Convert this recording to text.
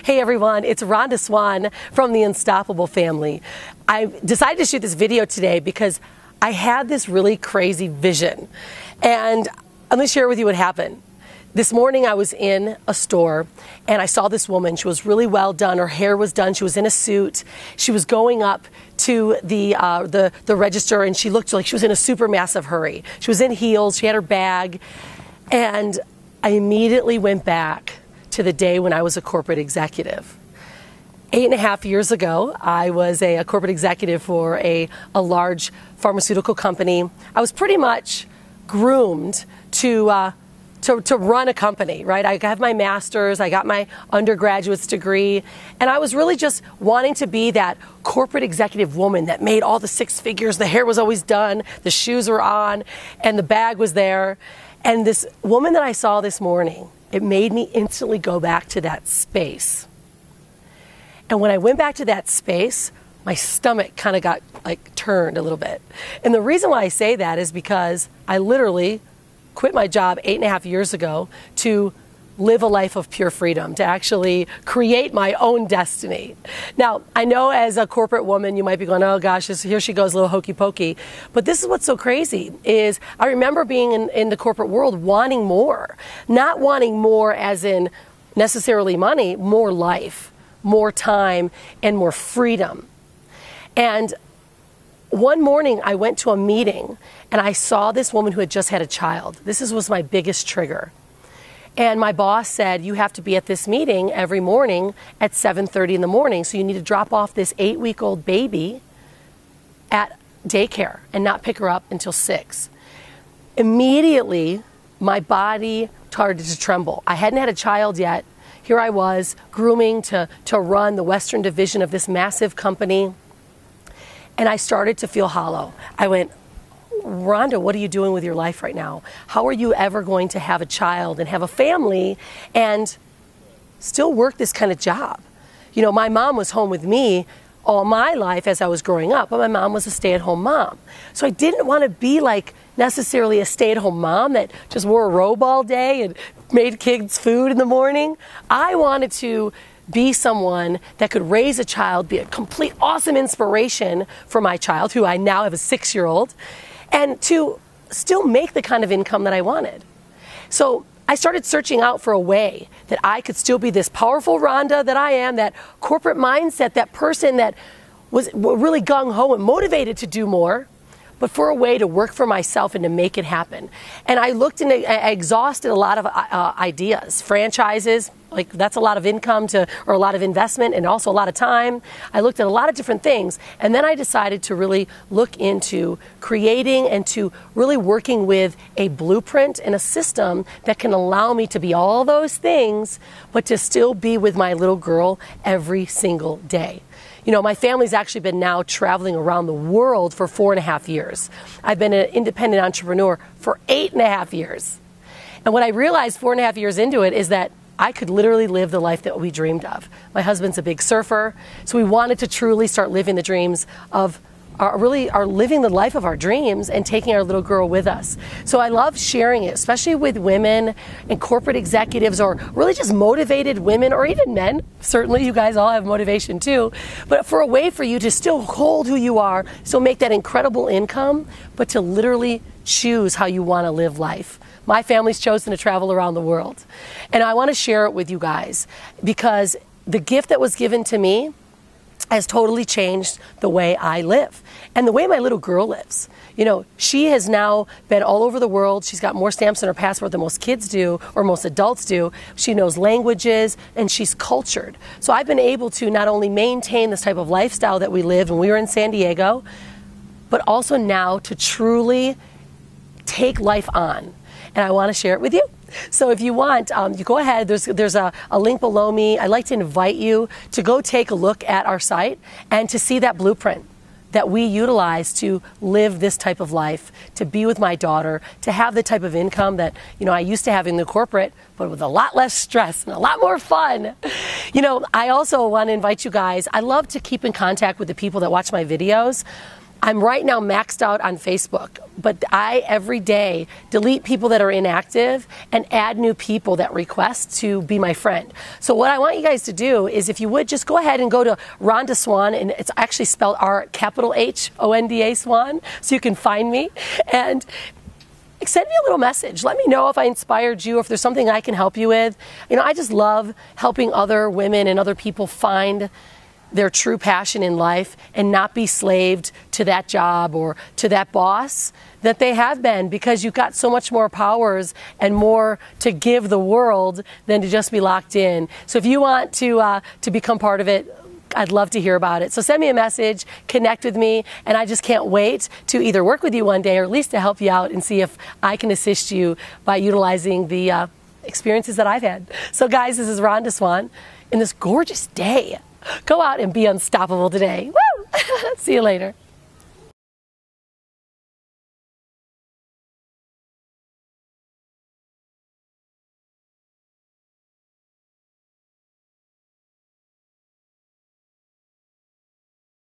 Hey everyone, it's Rhonda Swan from the Unstoppable family. I decided to shoot this video today because I had this really crazy vision. And I'm going to share with you what happened. This morning I was in a store and I saw this woman. She was really well done. Her hair was done. She was in a suit. She was going up to the register and she looked like she was in a super massive hurry. She was in heels. She had her bag. And I immediately went back to the day when I was a corporate executive. 8.5 years ago, I was a corporate executive for a large pharmaceutical company. I was pretty much groomed to run a company, right? I have my master's, I got my undergraduate's degree, and I was really just wanting to be that corporate executive woman that made all the six figures. The hair was always done, the shoes were on, and the bag was there. And this woman that I saw this morning, it made me instantly go back to that space. And when I went back to that space, my stomach kind of got turned a little bit. And the reason why I say that is because I literally quit my job 8.5 years ago to live a life of pure freedom, to actually create my own destiny. Now, I know as a corporate woman, you might be going, oh gosh, here she goes, a little hokey pokey. But this is what's so crazy is I remember being in the corporate world wanting more, not wanting more as in necessarily money, more life, more time, and more freedom. And one morning I went to a meeting and I saw this woman who had just had a child. This was my biggest trigger. And my boss said, you have to be at this meeting every morning at 7:30 in the morning. So you need to drop off this 8-week-old baby at daycare and not pick her up until 6. Immediately, my body started to tremble. I hadn't had a child yet. Here I was grooming to run the Western division of this massive company. And I started to feel hollow. I went, Rhonda, what are you doing with your life right now? How are you ever going to have a child and have a family and still work this kind of job? You know, my mom was home with me all my life as I was growing up, but my mom was a stay-at-home mom. So I didn't want to be like necessarily a stay-at-home mom that just wore a robe all day and made kids food in the morning. I wanted to be someone that could raise a child, be a complete awesome inspiration for my child, who I now have a 6-year-old, and to still make the kind of income that I wanted. So I started searching out for a way that I could still be this powerful Rhonda that I am, that corporate mindset, that person that was really gung-ho and motivated to do more, but for a way to work for myself and to make it happen. And I looked and I exhausted a lot of ideas. Franchises, like that's a lot of income or a lot of investment and also a lot of time. I looked at a lot of different things. And then I decided to really look into creating and to really working with a blueprint and a system that can allow me to be all those things, but to still be with my little girl every single day. You know, my family's actually been now traveling around the world for 4.5 years. I've been an independent entrepreneur for 8.5 years. And what I realized 4.5 years into it is that I could literally live the life that we dreamed of. My husband's a big surfer, so we wanted to truly start living the dreams of are living the life of our dreams and taking our little girl with us. So I love sharing it, especially with women and corporate executives or really just motivated women or even men. Certainly you guys all have motivation too, but for a way for you to still hold who you are, still make that incredible income, but to literally choose how you want to live life. My family's chosen to travel around the world. And I want to share it with you guys because the gift that was given to me has totally changed the way I live and the way my little girl lives. You know, she has now been all over the world. She's got more stamps in her passport than most kids do or most adults do. She knows languages and she's cultured. So I've been able to not only maintain this type of lifestyle that we lived when we were in San Diego, but also now to truly take life on. And I want to share it with you. So if you want, you go ahead. There's a link below me. I'd like to invite you to go take a look at our site and to see that blueprint that we utilize to live this type of life, to be with my daughter, to have the type of income that, you know, I used to have in the corporate, but with a lot less stress and a lot more fun. You know, I also want to invite you guys. I love to keep in contact with the people that watch my videos. I'm right now maxed out on Facebook, but I every day delete people that are inactive and add new people that request to be my friend. So what I want you guys to do is, if you would, just go ahead and go to Rhonda Swan, and it's actually spelled RHonda Swan, so you can find me and send me a little message. Let me know if I inspired you, or if there's something I can help you with. You know, I just love helping other women and other people find their true passion in life and not be slaved to that job or to that boss that they have been, because you've got so much more powers and more to give the world than to just be locked in. So if you want to become part of it, I'd love to hear about it. So send me a message, connect with me, and I just can't wait to either work with you one day or at least to help you out and see if I can assist you by utilizing the experiences that I've had. So guys, this is Rhonda Swan in this gorgeous day. Go out and be unstoppable today. Woo! See you later.